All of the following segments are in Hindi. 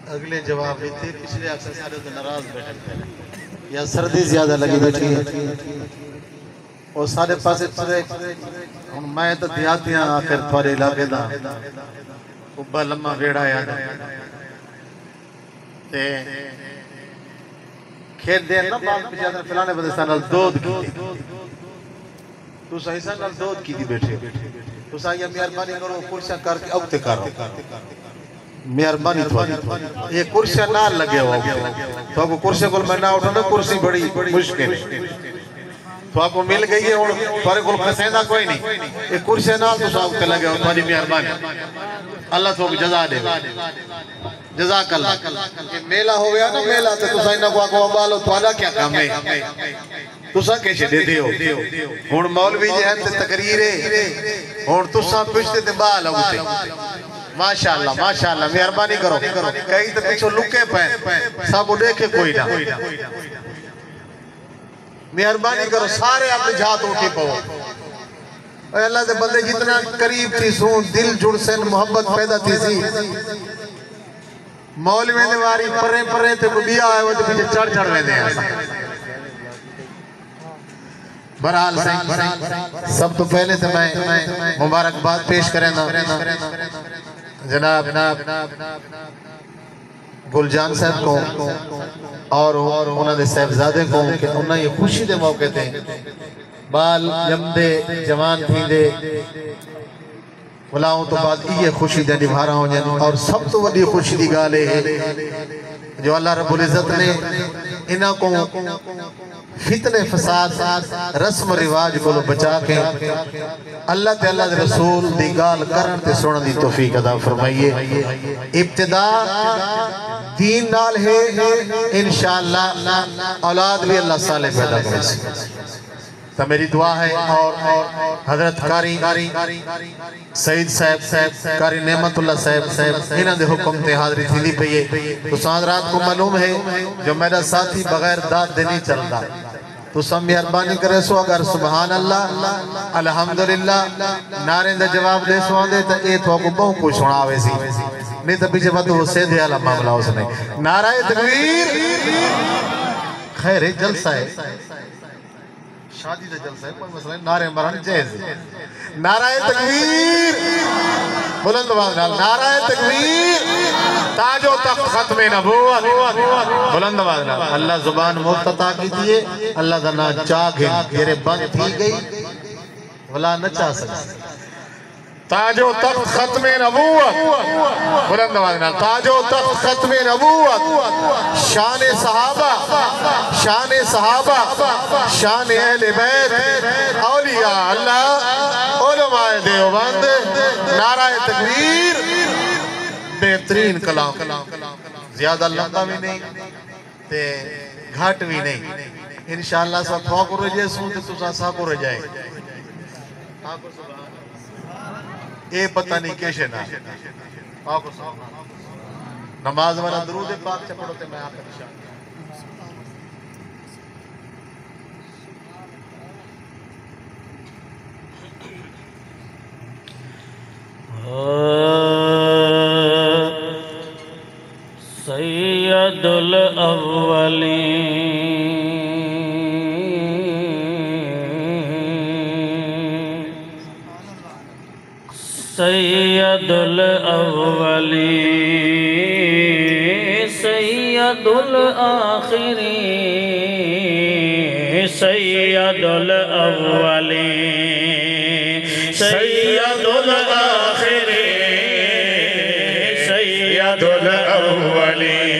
अगले जवाब देते पिछले अक्सर सारे तो नाराज बैठे थे या सर्दी ज्यादा लगी बैठी है और सारे पासे हम मैं तो देहाती हाँ आखिर थोड़े इलाके दा उब्बा लम्मा वेड़ा याद ते खेत दे ना बाल पे ज्यादा फलाने बदे सानल दूध की तू सही सानल दूध की दी बैठे तू सही मेहरबानी करो कुर्सियां करके अब ते करो मेहरबानी थोड़ी ये कुर्सियां ना लगे हो तो आपको कुर्सी को मैं ना उठाना कुर्सी बड़ी मुश्किल तो आपको मिल गई है और तुम्हारे को फसेंदा कोई नहीं ये कुर्सी ना तो साहब के लगे हो तुम्हारी मेहरबानी अल्लाह तो जजा दे जज़ाकल्लाह ये मेला हो गया ना मेला तो तुसा इना को बालो तुम्हारा क्या काम है तुसा कैसे देते हो हुन मौलवी जे हैं ते तकरीर है हुन तुसा पिछते ते बाल होते माशाअल्लाह माशाअल्लाह मेहरबानी करो कई तो पीछे लुके पे सब देखे कोई ना मेहरबानी करो सारे अपने जात उठी पाओ अल्लाह के बंदे जितना करीब थी सो दिल जुड़ से मोहब्बत पैदा थी सी मौलवी ने वारी परे परे ते बिया आए वो पीछे चढ़ वेंदे हैं बहरहाल सब तो पहले तो मैं मुबारकबाद पेश करेंदा जनाब गुलजान साहब को और उन्होंने साहबजादे को कि उन्हें ये खुशी दे मौके थे बाल जमदे जवान थींदे बुलाओ तो बाद ये खुशी दे निभा रहा हूं और सब तो बड़ी खुशी की गाल है जो अल्लाह रब्बुल इज्जत ने इन्हां को फितने फसाद रस्म रिवाज को बचा के अल्लाह ते अल्लाह दे रसूल दी गाल करन ते सुनन दी तौफीक अता फरमाइए इब्तिदा दीन नाल है इंशाअल्लाह औलाद भी अल्लाह साले पैदा करे तो मेरी दुआ है और हजरत कारी सईद साहब कारी नेमतुल्लाह साहब इन्हां दे हुक्म ते हाज़री थी पई है तो साथ रात को मालूम है जो मेरा साथी बगैर दाद दे नहीं चलता तो सब मेहरबानी करे सो अगर सुभान अल्लाह अल्हम्दुलिल्लाह नारे दा जवाब दे सो आंदे तो ए तो को बहु कुछ सुनावे सी नहीं तो पीछे बात वो सीधे वाला मामला उसने नारा तकबीर खैर जलसा है शादी का जलसा है कोई मसला नहीं नारे मरण जायज नाराए तकबीर बुलंद आवाज नाल नाराए तकबीर ताजो तख्त खत्मे नबूवत बुलंद आवाज नाल अल्लाह जुबान मुफ्तता की दिए अल्लाह दा ना चाक है तेरे बंद थी गई वला न चा सके ताजो तख्त खत्मे नबूवत बुलंद आवाज नाल ताजो तख्त खत्मे नबूवत शान सहाबा शान अहले बैत औलिया अल्लाह उलमाए देवबंद नाराए तकबीर बेहतरीन कलाम ज्यादा लंबा भी नहीं ते घाट भी नहीं इंशाअल्लाह सब ठोकर जे सु ते तुसा साको रह जाए ए पता नहीं कैसे ना नमाज वाला दरूद पाक से पढ़ो ते मैं आखिर सैयदुल अव्वलीन सैयदुल अव्वलीन सैयदुल आखिरीन सैयदुल अव्वलीन सैयदुल आखिरीन सैयदुल अव्वलीन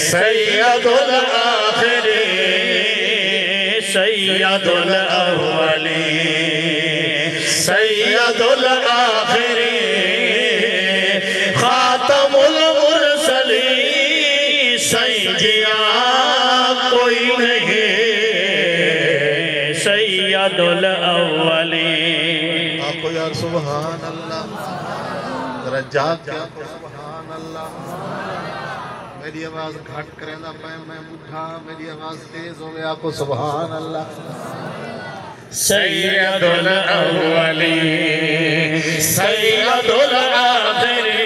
सैयदुल आखिरीन सैयदुल अव्वलीन सैयदुल आखिरीन खातमुल मुरसलीन सैयदिया कोई नहीं सैयदुल अव्वलीन आपको यार सुभान अल्लाह जरा जाग क्या सुभान अल्लाह मेरी आवाज घट करेंदा पे मैं उठा मेरी आवाज तेज हो गया आपको सुभान अल्लाह सैयदुल अव्वलीन सैयदुल आखिरीन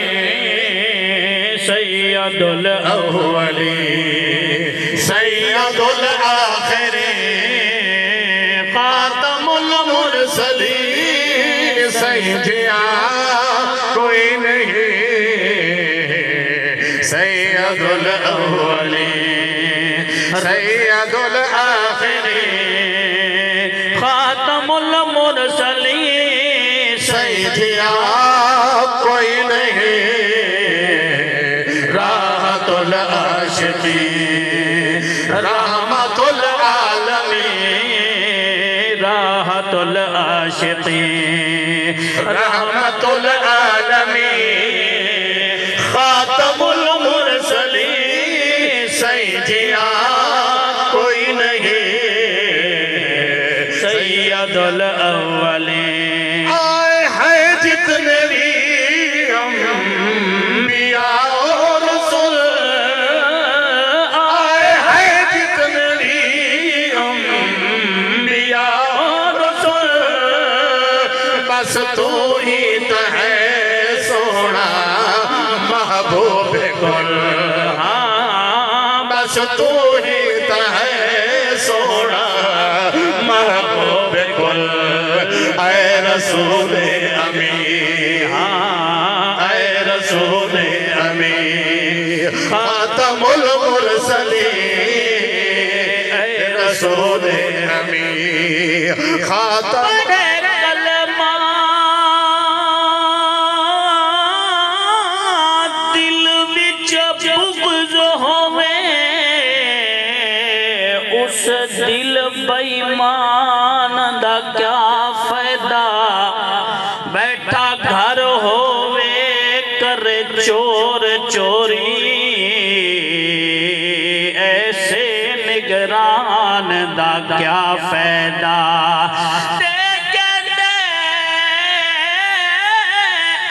सैयदुल अव्वलीन सैयदुल आखिरीन खातमुल मुरसलीन सैयदिया कोई नहीं सैयदुल अव्वलीन सैयदुल आखिरीन खातमुल मुरसलीन सैयदिया कोई नहीं राहतुल आशिकीन रहमतुल आलमीन राहतुल आशिकीन रहमतुल आलमीन खातमुल मुरसलीन सैयदिया कोई नहीं सैयदुल अव्वलीन आए हैं जितने भी अंबिया और रसूल आए हैं जितने भी अंबिया और रसूल बस तू ही तो है सोना महबूब कुल हाँ बस तू ही तो है सोना महबूब कुल ऐ रसूल अमीर हाँ ऐ रसूल अमीर खातमुल मुरसलीन ऐ रसूल अमीर खातम दिल विच बुग़्ज़ होवे उस दिल बेईमान दा क्या फायदा बैठा घर होवे करे चोर चोरी ऐसे निगरान दा क्या फायदा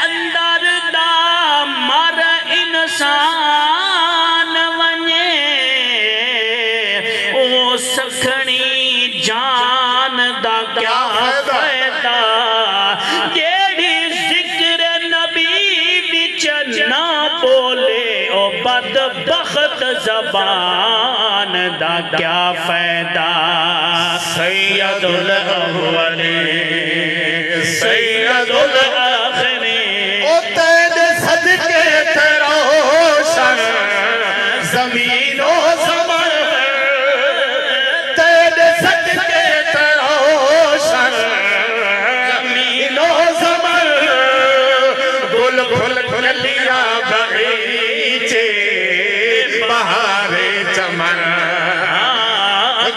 अंदर दा मर इंसान वने ओ सखनी जान दा क्या फायदा जेड़ी जिक्र नबी विच ना बोले ओ बदबख्त ज़बान दा क्या फायदा सैयदुल अव्वलीन सैयदुल आखिरीन ओ तेरे सदके तेरा रोशन ज़मीनो ज़मान तेरे सदके तेरा रोशन ज़मीनो ज़मान गुल गुल गुलिया बगीचे बहारे चमन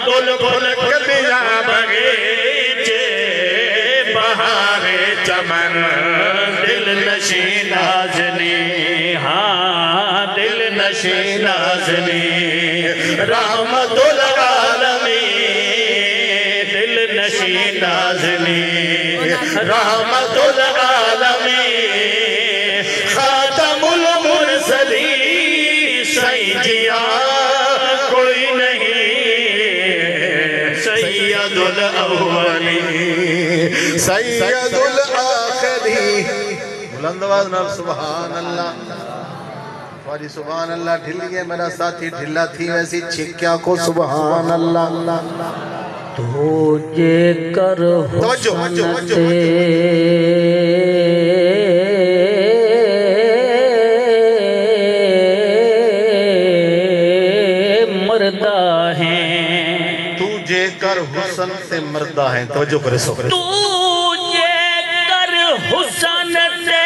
गुल गुल गुलिया बगीचे बहारे चमन दिल नशी नाज़नी हाँ दिल नशी नाज़नी रहमतुल आलमीन दिल नशी नाज़नी रहमतुल आलमीन खातमुल मुरसलीन सैयदिया कोई नहीं सैयदुल अव्वलीन सैयदुल आखिरीन बुलंद आवाज़ नाल सुभान अल्लाह वाली सुभान अल्लाह ढिल गए मेरा साथी ढिल्ला थी वैसी छिक्या को सुभान अल्लाह तुझे कर मर्दा है तुझे कर हुसन से मर्दा है तवज्जो करे सो करे तुझे कर हुसन से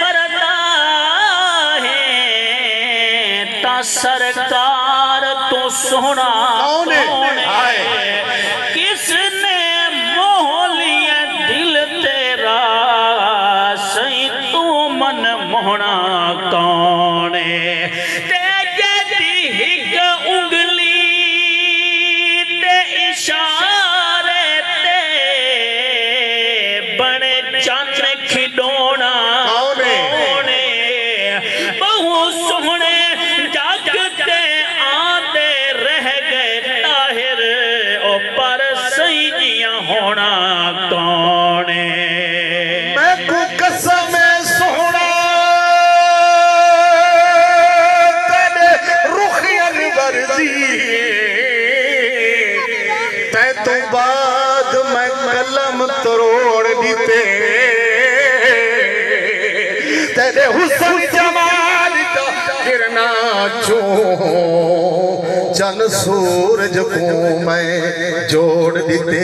मर्दा है ता सरकार तो सोना कौन है आए किसने मोह लिया दिल तेरा सही तू मन मोहना कौन है तेरे दी हिक उंगली ते इशारे ते बड़े चन्न खिडौना कौन है बहु सोहने जागते आंदे रह गए ताहिर ओ पर सैया होना कौन है मैं को कसम सोहना तेरे हुस्न जमाल का गिरना चो चन सूरज को मैं जोड़ दिते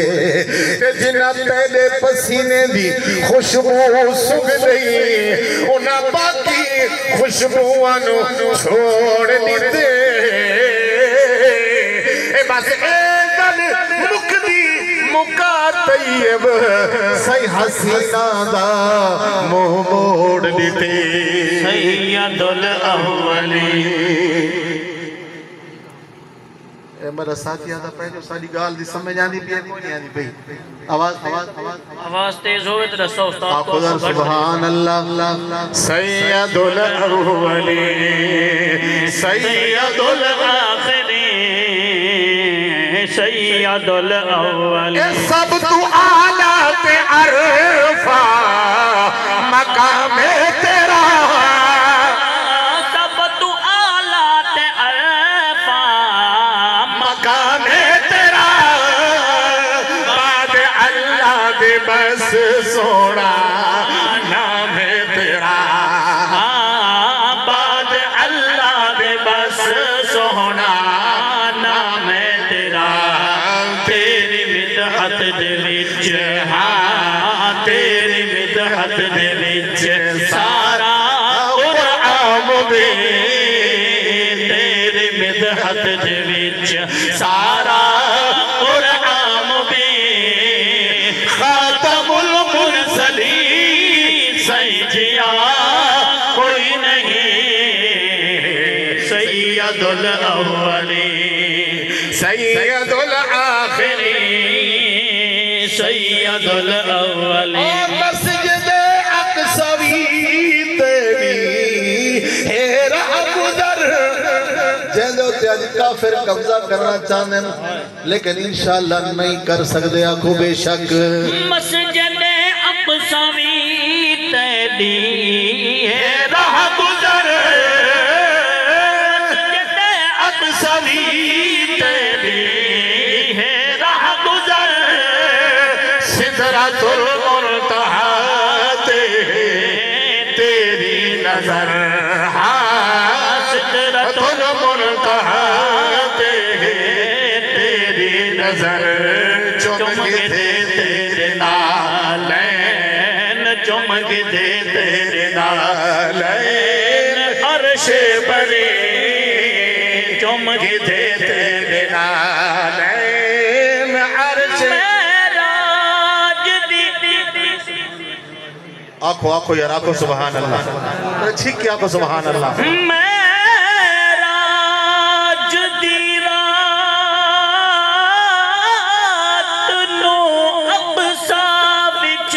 जिन्ना तेरे पसीने दी खुशबू सुख गई उन्हें बाकी खुशबुआं नु छोड़ दिते बस गल मुकदी मुका तैयब सही हसीना दा मुंह मोड़ दिते सैयदुल अव्वलीन मेरा साथी आता पहले सारी गाल दी समझ आनी पई कोनी आनी पई आवाज आवाज तेज होवे तो दसो उस्ताद को सुभान अल्लाह सैयदुल अव्वलीन सैयदुल आखिरीन सैयदुल अव्वलीन सब तू आला ते अरफा मकाम तेरा सब तू आला ते अरफा मकाम तेरा बाद अल्लाह दे बस सोना नाम है तेरा बाद अल्लाह दे बस सोहना नाम है तेरा तेरी मिदहत दे विच हाँ तेरी मिदहत दे विच सारा कुरान दे तेरी मिदहत दे विच सारा कुरान दे खातमुल मुरसलीन सैयदिया कोई नहीं सैयदुल अव्वलीन सैयदुल आखिरीन सैयदुल अव्वलीन मस्जिद अक्सवी तेरी है रहमदर जंदो ते अज काफिर कब्जा करना चाहते हैं लेकिन इंशाअल्लाह नहीं कर सकते आखो बेशक मस्जिद अक्सवी तेरी है रहमदर मस्जिद अक्सवी तेरी है रहमदर सिदरतुल मुंतहा तेरी नजर सिदरतुल मुंतहा तेरी नजर चुमके तेरे नालैन चुमके तेरे नालैन अर्शे बरे चुमके तेरे नालैन अर्श आखो आखो यार आखो सुभान अल्लाह ठीक क्या आखो सुभान अल्लाह मेराज दी रात नो अब्सा विच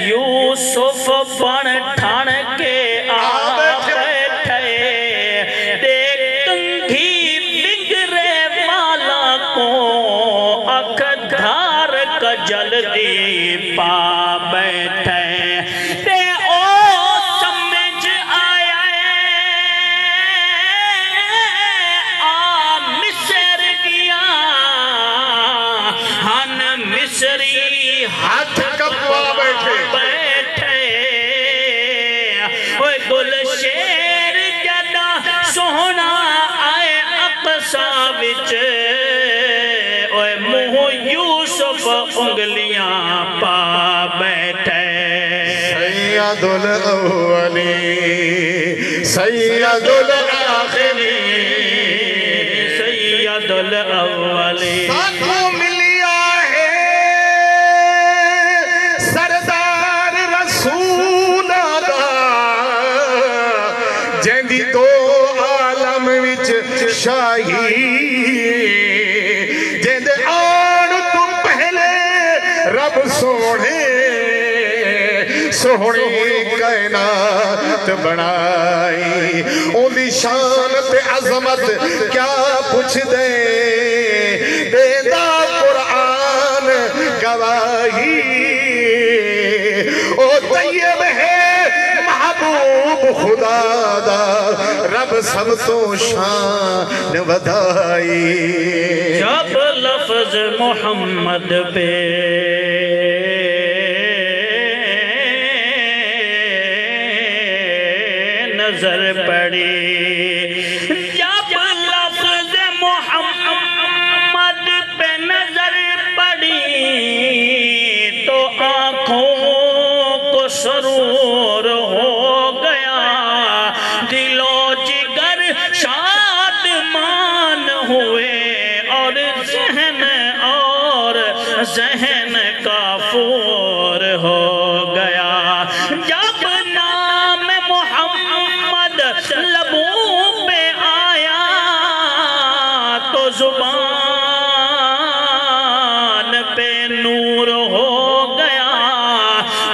यूसुफ बन ठण के आ बैठे ते कंघी बिगरे वाला को अख धार कजल दी पा बैठे ते ओ समझ आया आ मिस्र गया हन मिस्री हाथ कपवा बैठे ओए गुलशेर जदा सोहना आए अक्सा विच ओए मुंह यूसुफ उंगलियां पा बैठे सैयदुल अव्वलीन सैयदुल आखिरीन सैयदुल अव्वलीन साथों मिलिया है सरदार रसूल दा जेंदी दो आलम विच शाही जेंदे आण तू पहले रब सोने सोहनी कायनात बनाई ओदी शान ते अजमत क्या पुछ दे देदा कुरान गवाही ओ तैयब है महबूब खुदा दा रब सब तो शान वधाई जब लफ्ज मोहम्मद पे नजर पड़ी। जब लफ्ज मोहम्मद पे नजर पड़ी तो आंखों को सुरूर हो गया, दिलो जिगर शादमान हुए और जहन का फूर हो गया। जब नाम मोहम्मद लबों पे आया तो जुबान पे नूर हो गया,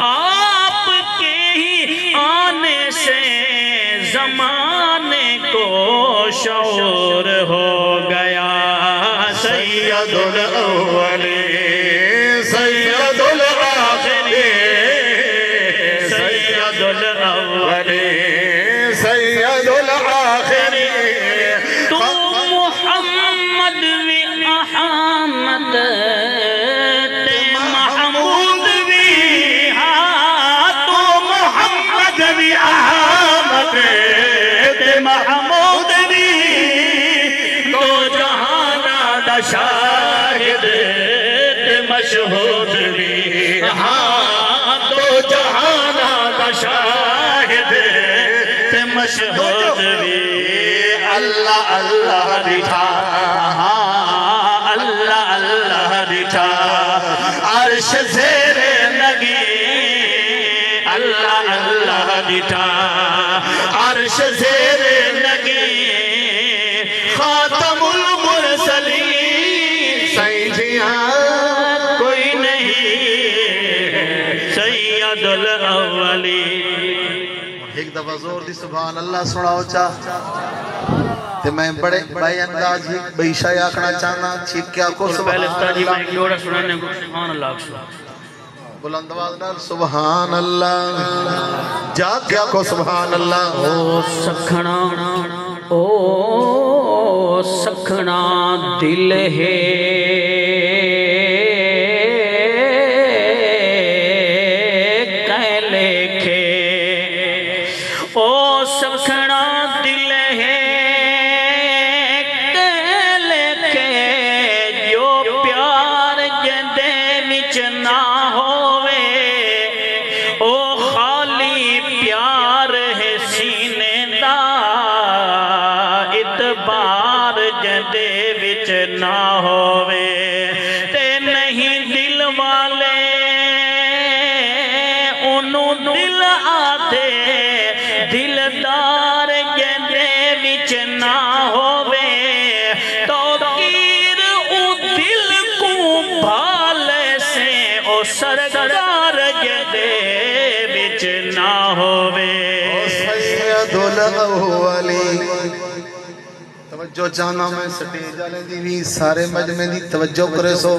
आपके ही आने से जमाने को शऊर हो गया। सैयदुल अव्वलीन सैयदुल आखिरीन सैयदुल अव्वलीन सैयदुल आखिरीन। तू मुहम्मद वी अहमद ते महमूद वी, हाँ तू मुहम्मद वी अहमद ते महमूद वी, तो जहाना दा शाहिद ते मशहूद भी, हाँ तो जहाना दा शाहिद ते मशहूद भी। अल्लाह अल्लाह दिठा, अल्लाह अल्लाह दिठा अर्श ज़ेरे लगी, अल्लाह अल्लाह दिठा अर्श ज़ेरे लगी। खातमुल मुरसलीन सैयदिया कोई नहीं, सैयदुल अव्वलीन। एक दफा जोर दी सुभान अल्लाह सुनाओ चा। ते मैं बड़े भाई अंदाज ही बेशा आखना चाहना, ठीक क्या को पहले उस्ताद जी मैं एक जोड़ा सुनाने को सुभान अल्लाह बुलंद आवाज नाल सुभान अल्लाह, जा क्या को सुभान अल्लाह। ओ सखना, ओ सखना दिल है कह लेखे, ओ सखना दिल है कह लेखे, जो प्यार जंदे विच ना होवे ओ खाली प्यार है सीने दा, इतबार जंदे विच ना होवे ते नहीं दिल वाले ओनू दिल आते, दिलदार जंदे विच ना होवे तो तीर उ दिल को भाले से ओ सरदार जंदे विच ना होवे। सैयदुल अव्वलीन तवज्जो चाहना मैं स्टेज वाले दी भी सारे मजमे दी तवज्जो करे सो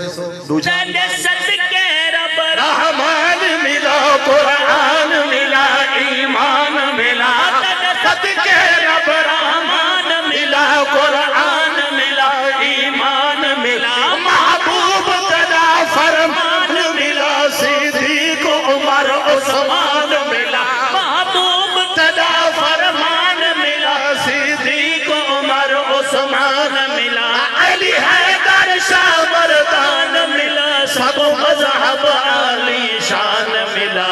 दूजा सदके रब रहमान मिला, कुरान मिला, ईमान मिला, सदके रब रहमान मिला, कुरान मिला, ईमान मिला, महबूब तेरा फरमान मिला, सिद्दीक उमर उस्मान मिला, महबूब तेरा फरमान मिला, सिद्दीक उमर उस्मान मिला, अली हैदर शाह मर्दान मिला, सब मज़हब आली शान मिला।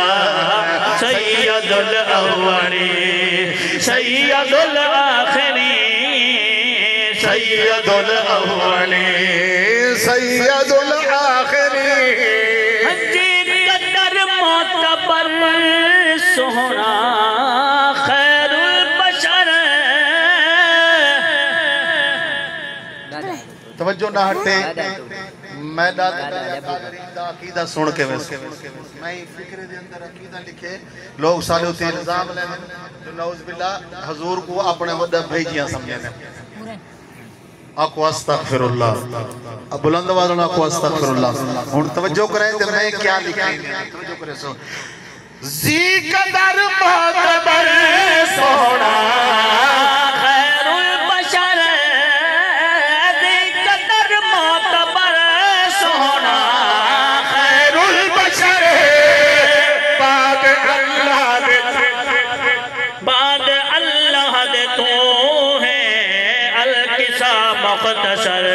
सैयदुल अव्वलीन सैयदुल आखिरीन सैयदुल अव्वलीन सैयदुल आखिरीन। जी कदर मोतबर सोहना खैरुल बशर, तवज्जो ना हटे मैं अकीदा सुन के वैसे मैं फिक्र दे अंदर अकीदा लिखे लोग साले उते इल्जाम लेने जो नौज बिल्ला हुजूर को अपने वड्डा भेजियां समझने आको अस्तगफिरुल्लाह। अब बुलंद आवाज में आको अस्तगफिरुल्लाह। हुन तवज्जो करें ते मैं क्या लिखे तवज्जो करे सो जी कदर मोतबर सोना खैरुल बशर, जी कदर मोतबर सोना खैरुल बशर, बाद अल्लाह मुख्तसर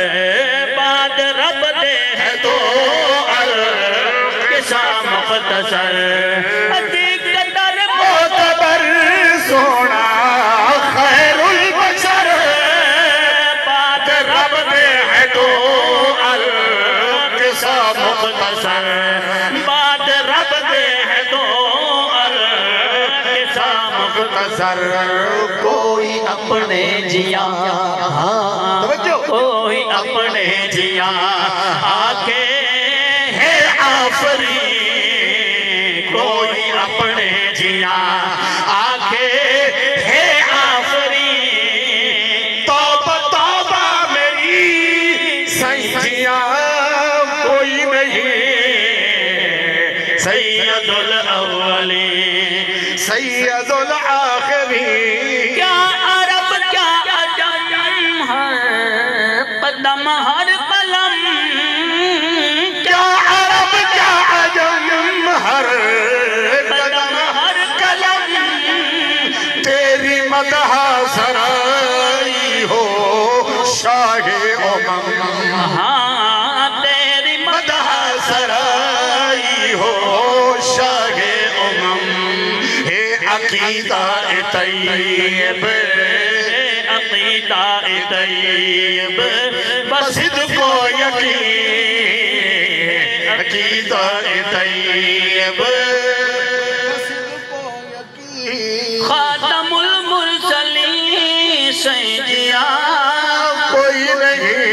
बाद रब दे है तो किसा मुख्तसर कदर मोतबर सोना खैरुल बशर बाद रब दे है तो किसा मुख्तसर बाद रब दे है तो किसा मुख्तसर कोई अपने जिया कोई अपने जिया आके है आफरी कोई अपने जिया आके है आफरी तौबा तौबा मेरी सैयदिया कोई नहीं सैयदुल अव्वली सैयदुल आखिरी क्या अरब क्या अजम है कदम हर कलम क्या अरब क्या अजम हर कदम हर कलम तेरी मदह सराई हो शाहे उमम हाँ तेरी मदह सराई हो शाहे उमम हे अकीदा तैयब अकीदा तैयब बसिद को यकीन अकीदा तैयब खातमुल मुरसलीन सैयदिया कोई नहीं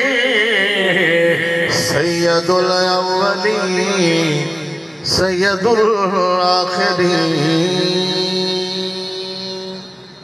सैयदुल अव्वलीन सैयदुल आखिरीन